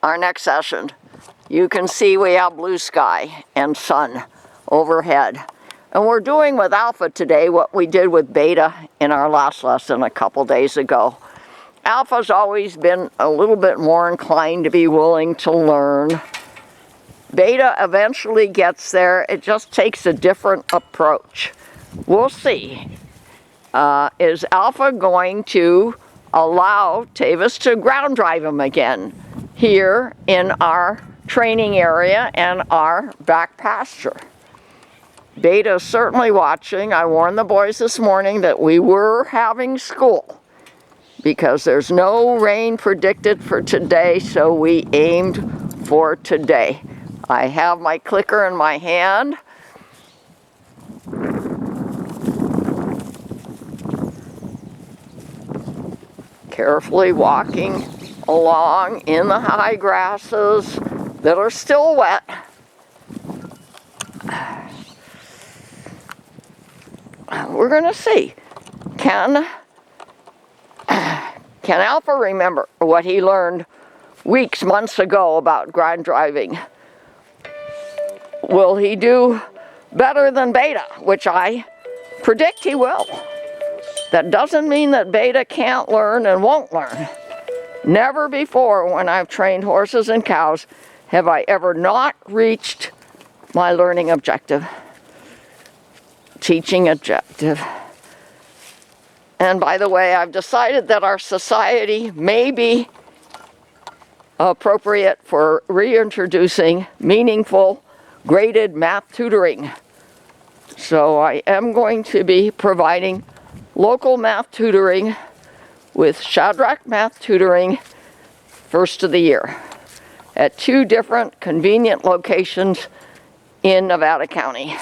our next session. You can see we have blue sky and sun overhead. And we're doing with Alpha today what we did with Beta in our last lesson a couple days ago. Alpha's always been a little bit more inclined to be willing to learn. Beta eventually gets there. It just takes a different approach. We'll see. Is Alpha going to allow Tavis to ground drive him again here in our training area and our back pasture? Beta is certainly watching. I warned the boys this morning that we were having school because there's no rain predicted for today, so we aimed for today. I have my clicker in my hand. Carefully walking along in the high grasses that are still wet. We're going to see. Can Alpha remember what he learned weeks, months ago about ground driving? Will he do better than Beta, which I predict he will? That doesn't mean that Beta can't learn and won't learn. Never before when I've trained horses and cows have I ever not reached my learning objective, teaching objective. And by the way, I've decided that our society may be appropriate for reintroducing meaningful graded math tutoring. So I am going to be providing local math tutoring with Shadrach Math Tutoring first of the year at 2 different convenient locations in Nevada County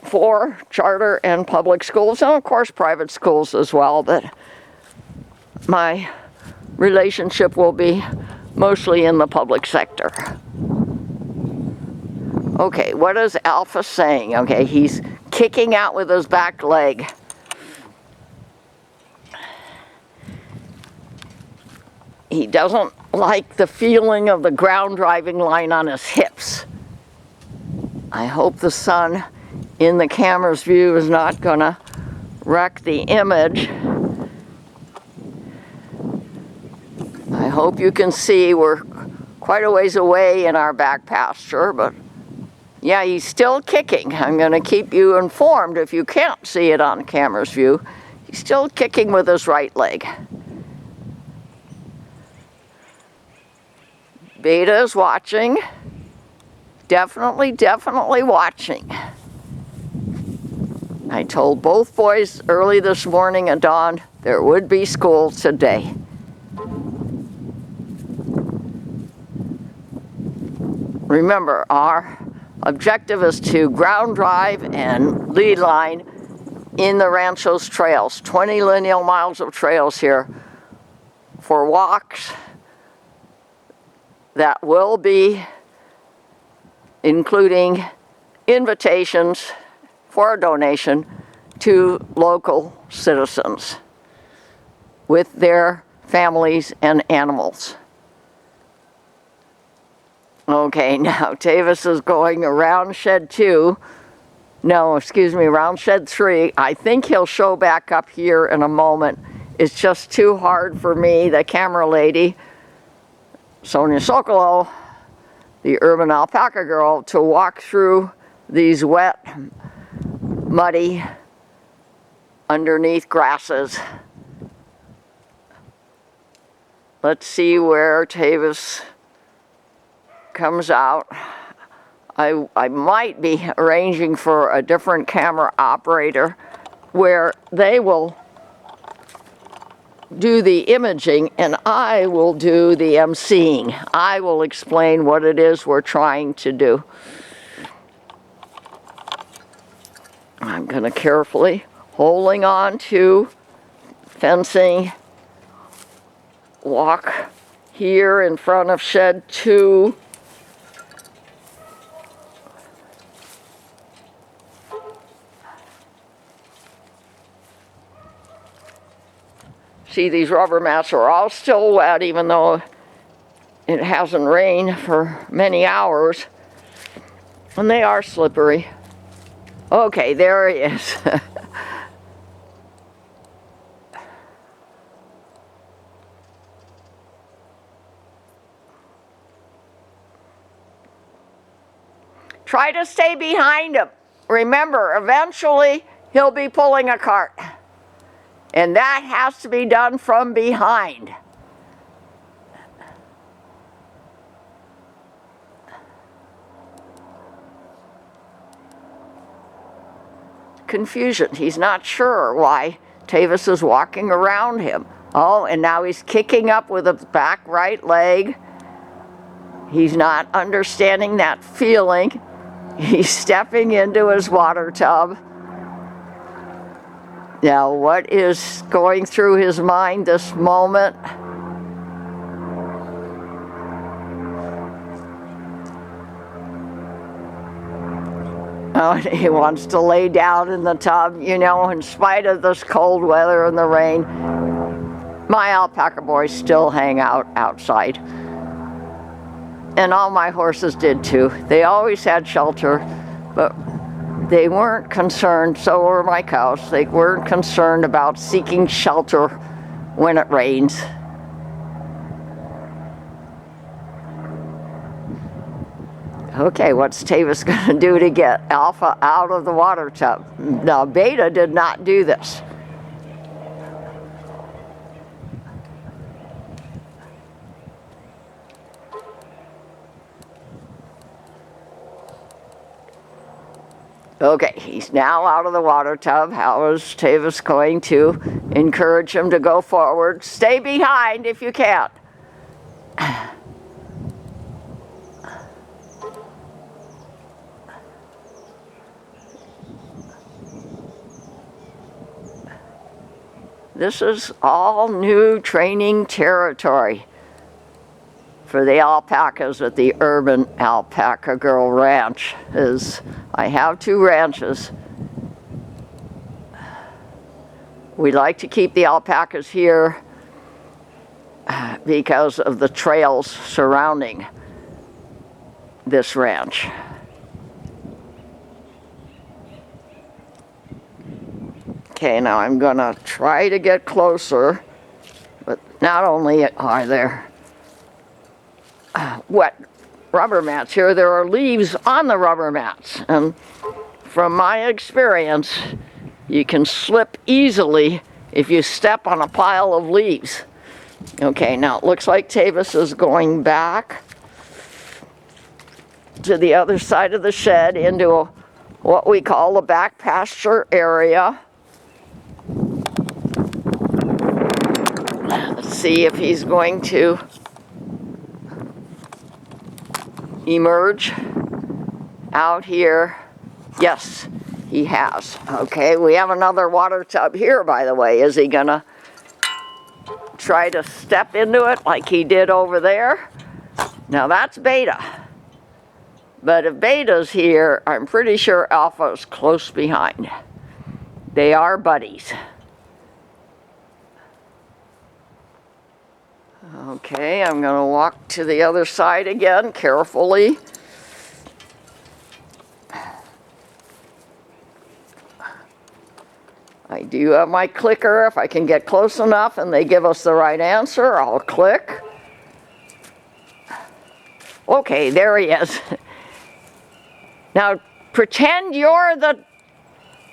for charter and public schools, and of course private schools as well, but my relationship will be mostly in the public sector. Okay, what is Alpha saying? Okay, he's kicking out with his back leg. He doesn't like the feeling of the ground driving line on his hips. I hope the sun in the camera's view is not gonna wreck the image. I hope you can see we're quite a ways away in our back pasture, but yeah, he's still kicking. I'm going to keep you informed if you can't see it on camera's view. He's still kicking with his right leg. Beta is watching. Definitely watching. I told both boys early this morning at dawn there would be school today. Remember, our objective is to ground drive and lead line in the Ranchos trails, 20 lineal miles of trails here for walks that will be including invitations for a donation to local citizens with their families and animals. Okay, now Tavis is going around shed 2. No, excuse me, around shed 3. I think he'll show back up here in a moment. It's just too hard for me, the camera lady, Sonia Sokolow, the urban alpaca girl, to walk through these wet, muddy, underneath grasses. Let's see where Tavis comes out. I might be arranging for a different camera operator where they will do the imaging and I will do the emceeing. I will explain what it is we're trying to do. I'm going to carefully, holding on to fencing, walk here in front of shed 2. See, these rubber mats are all still wet, even though It hasn't rained for many hours, and they are slippery. Okay, there he is. Try to stay behind him. Remember, eventually he'll be pulling a cart. And that has to be done from behind. Confusion. He's not sure why Tavis is walking around him. Oh, and now he's kicking up with his back right leg. He's not understanding that feeling. He's stepping into his water tub. Now, what is going through his mind this moment? Oh, he wants to lay down in the tub, you know, in spite of this cold weather and the rain. My alpaca boys still hang out outside. And all my horses did too. They always had shelter, but they weren't concerned, so were my cows. They weren't concerned about seeking shelter when it rains. Okay, what's Tavis going to do to get Alpha out of the water tub? Now, Beta did not do this. Okay, he's now out of the water tub. How is Tavis going to encourage him to go forward? Stay behind if you can. This is all new training territory for the alpacas at the Urban Alpaca Girl Ranch. I have 2 ranches. We like to keep the alpacas here because of the trails surrounding this ranch. Okay, now I'm gonna try to get closer, but not only are there wet rubber mats here, there are leaves on the rubber mats, and from my experience, you can slip easily if you step on a pile of leaves. Okay, now it looks like Tavis is going back to the other side of the shed into what we call the back pasture area. Let's see if he's going to emerge out here. Yes, he has. Okay, we have another water tub here, by the way. Is he gonna try to step into it like he did over there? Now that's Beta. But if Beta's here, I'm pretty sure Alpha's close behind. They are buddies. Okay, I'm going to walk to the other side again, carefully. I do have my clicker. If I can get close enough and they give us the right answer, I'll click. Okay, there he is. Now, pretend you're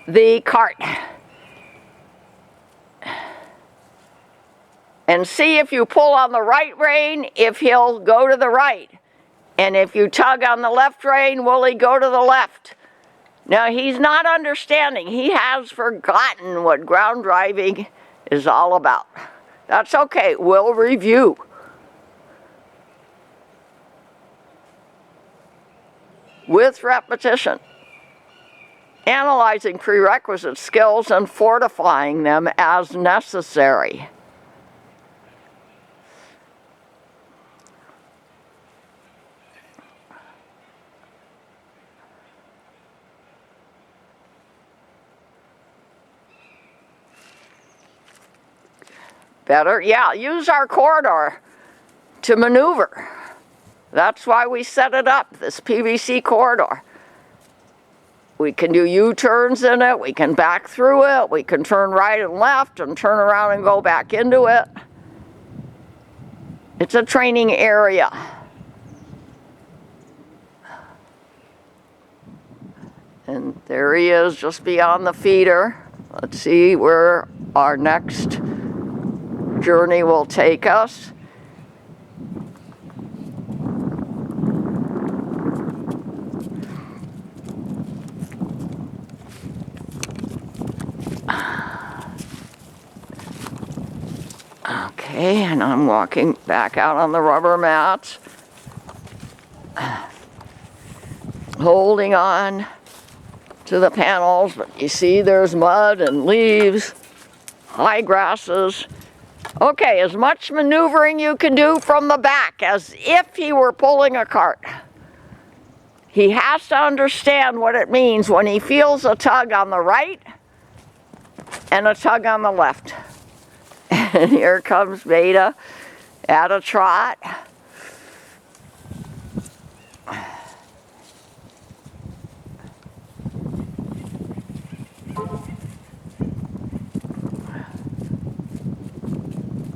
the cart. And see if you pull on the right rein, if he'll go to the right. And if you tug on the left rein, will he go to the left? Now, he's not understanding. He has forgotten what ground driving is all about. That's okay. We'll review. With repetition. Analyzing prerequisite skills and fortifying them as necessary. Better, yeah, use our corridor to maneuver. That's why we set it up, this PVC corridor. We can do U-turns in it, we can back through it, we can turn right and left and turn around and go back into it. It's a training area. And there he is, just beyond the feeder. Let's see where our next journey will take us. Okay, and I'm walking back out on the rubber mats, holding on to the panels, but you see there's mud and leaves, high grasses. Okay, as much maneuvering you can do from the back as if he were pulling a cart. He has to understand what it means when he feels a tug on the right and a tug on the left. And here comes Beta at a trot.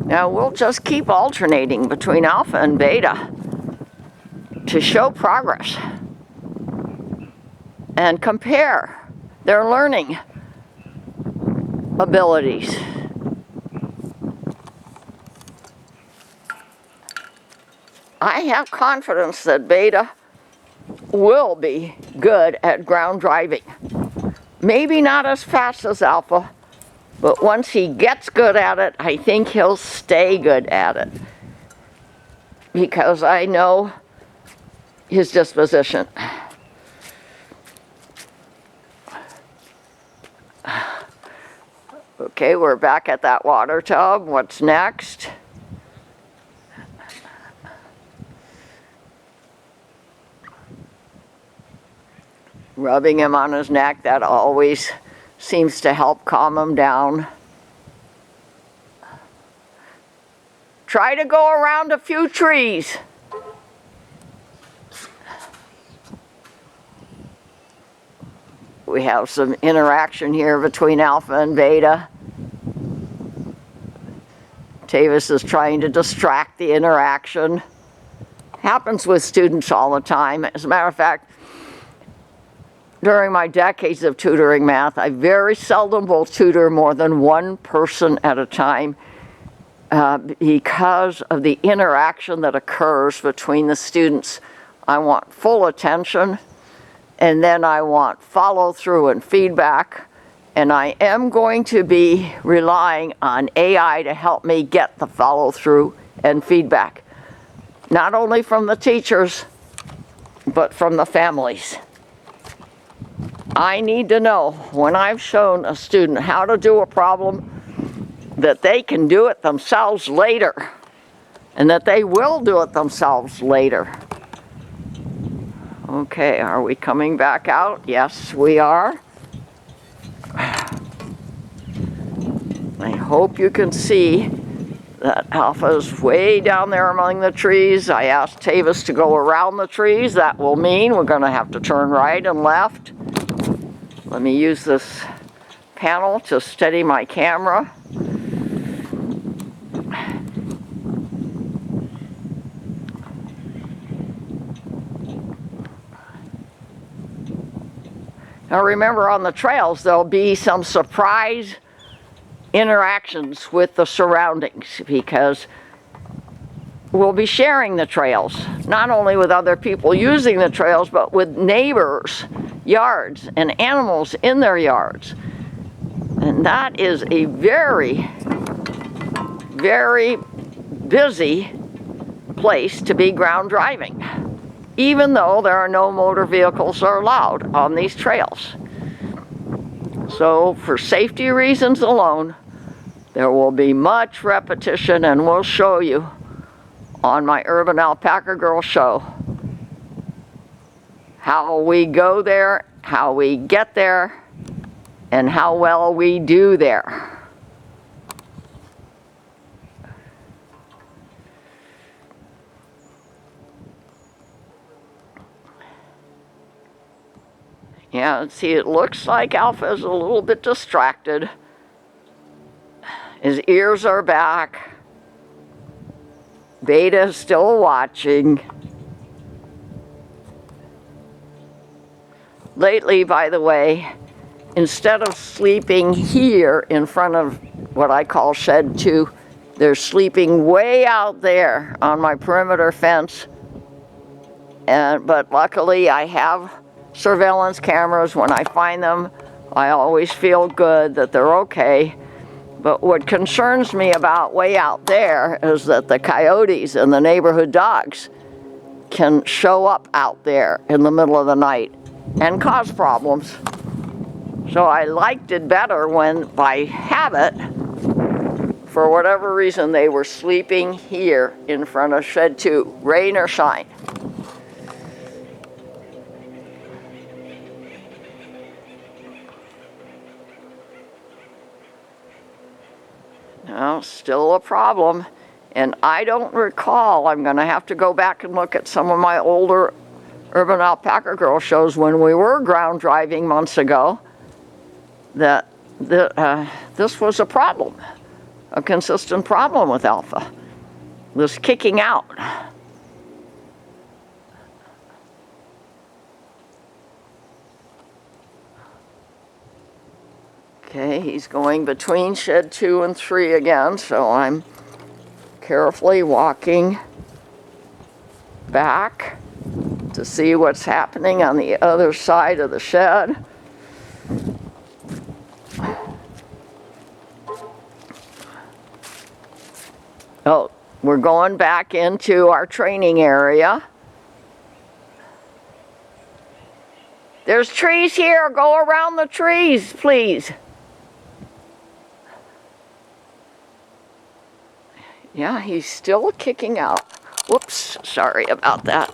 Now we'll just keep alternating between Alpha and Beta to show progress and compare their learning abilities. I have confidence that Beta will be good at ground driving. Maybe not as fast as Alpha, but once he gets good at it, I think he'll stay good at it. Because I know his disposition. Okay, we're back at that water tub. What's next? Rubbing him on his neck, that always seems to help calm him down. Try to go around a few trees. We have some interaction here between Alpha and Beta. Tavis is trying to distract the interaction. Happens with students all the time. As a matter of fact, during my decades of tutoring math, I very seldom will tutor more than one person at a time because of the interaction that occurs between the students. I want full attention, and then I want follow through and feedback, and I am going to be relying on AI to help me get the follow through and feedback, not only from the teachers, but from the families. I need to know when I've shown a student how to do a problem that they can do it themselves later, and that they will do it themselves later. Okay, are we coming back out? Yes, we are. I hope you can see that Alpha's way down there among the trees. I asked Tavis to go around the trees. That will mean we're going to have to turn right and left. Let me use this panel to steady my camera. Now remember, on the trails there'll be some surprise interactions with the surroundings, because we'll be sharing the trails, not only with other people using the trails, but with neighbors' yards and animals in their yards. And that is a very, very busy place to be ground driving, even though there are no motor vehicles are allowed on these trails. So for safety reasons alone, there will be much repetition, and we'll show you on my Urban Alpaca Girl show how we go there, how we get there, and how well we do there. Yeah, see, it looks like Alpha is a little bit distracted. His ears are back. Beta is still watching. Lately, by the way, instead of sleeping here in front of what I call shed 2, they're sleeping way out there on my perimeter fence. But luckily I have surveillance cameras. When I find them, I always feel good that they're okay. But what concerns me about way out there is that the coyotes and the neighborhood dogs can show up out there in the middle of the night and cause problems. So I liked it better when, by habit, for whatever reason, they were sleeping here in front of shed 2, rain or shine. Now, still a problem. And I don't recall, I'm going to have to go back and look at some of my older Urban Alpaca Girl shows when we were ground driving months ago, that this was a problem, a consistent problem with Alpha, this kicking out. Okay, he's going between shed 2 and 3 again, so I'm carefully walking back to see what's happening on the other side of the shed. Oh, we're going back into our training area. There's trees here. Go around the trees, please. Yeah, he's still kicking out. Whoops, sorry about that.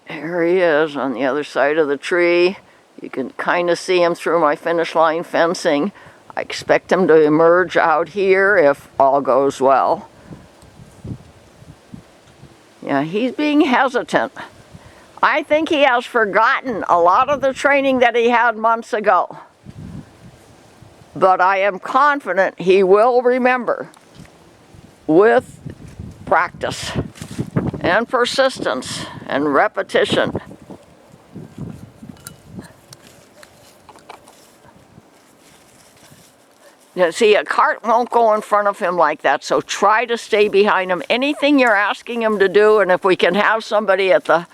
There he is on the other side of the tree. You can kind of see him through my finish line fencing. I expect him to emerge out here if all goes well. Yeah, he's being hesitant. I think he has forgotten a lot of the training that he had months ago. But I am confident he will remember with practice and persistence and repetition. You see, a cart won't go in front of him like that, so try to stay behind him. Anything you're asking him to do, and if we can have somebody at the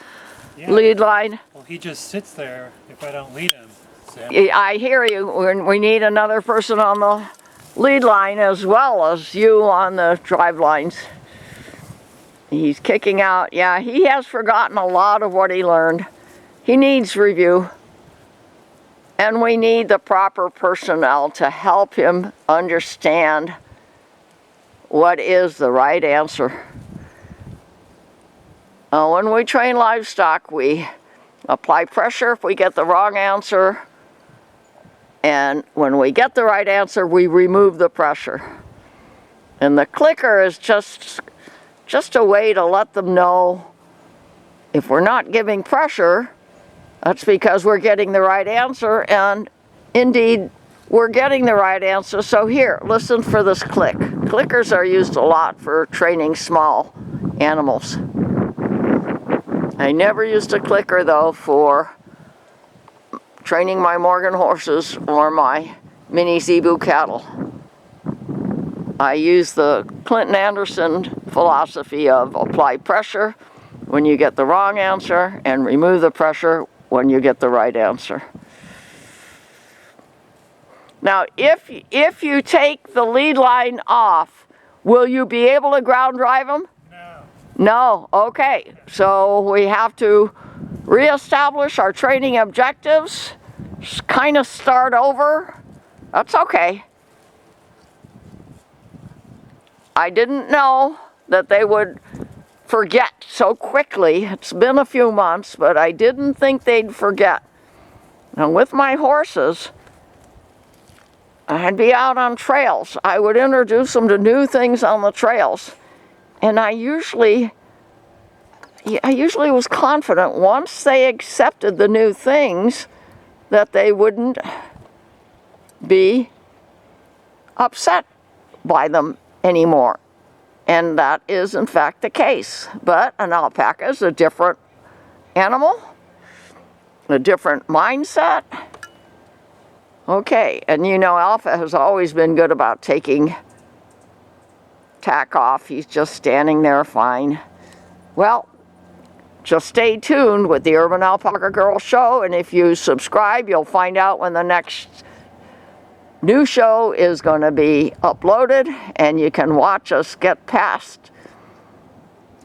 lead line. Well, he just sits there if I don't lead him. Sam. I hear you. We need another person on the lead line as well as you on the drive lines. He's kicking out. Yeah, he has forgotten a lot of what he learned. He needs review. And we need the proper personnel to help him understand what is the right answer. When we train livestock, we apply pressure if we get the wrong answer. And when we get the right answer, we remove the pressure. And the clicker is just a way to let them know if we're not giving pressure, that's because we're getting the right answer, and indeed, we're getting the right answer. So here, listen for this click. Clickers are used a lot for training small animals. I never used a clicker, though, for training my Morgan horses or my mini zebu cattle. I use the Clinton Anderson philosophy of apply pressure when you get the wrong answer and remove the pressure when you get the right answer. Now, if you take the lead line off, will you be able to ground drive them? No. No, okay. So we have to reestablish our training objectives, kind of start over. That's okay. I didn't know that they would forget so quickly. It's been a few months, but I didn't think they'd forget. And with my horses, I'd be out on trails. I would introduce them to new things on the trails. And I usually was confident once they accepted the new things that they wouldn't be upset by them anymore. And that is in fact the case. But an alpaca is a different animal, a different mindset. Okay, and you know Alpha has always been good about taking tack off. He's just standing there fine. Well, just stay tuned with the Urban Alpaca Girl Show, and if you subscribe, you'll find out when the next new show is going to be uploaded, and you can watch us get past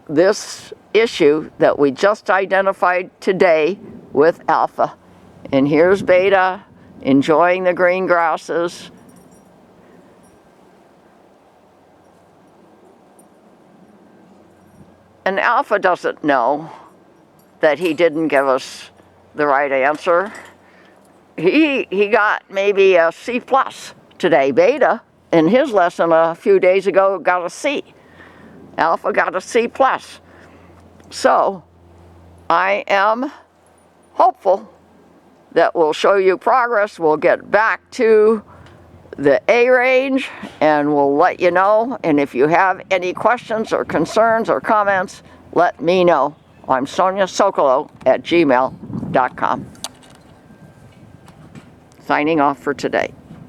this issue that we just identified today with Alpha. And here's Beta enjoying the green grasses. And Alpha doesn't know that he didn't give us the right answer. He got maybe a C+ today. Beta, in his lesson a few days ago, got a C. Alpha got a C+. So, I am hopeful that we'll show you progress. We'll get back to the A range and we'll let you know. And if you have any questions or concerns or comments, let me know. I'm Sonia Sokolow at gmail.com. Signing off for today.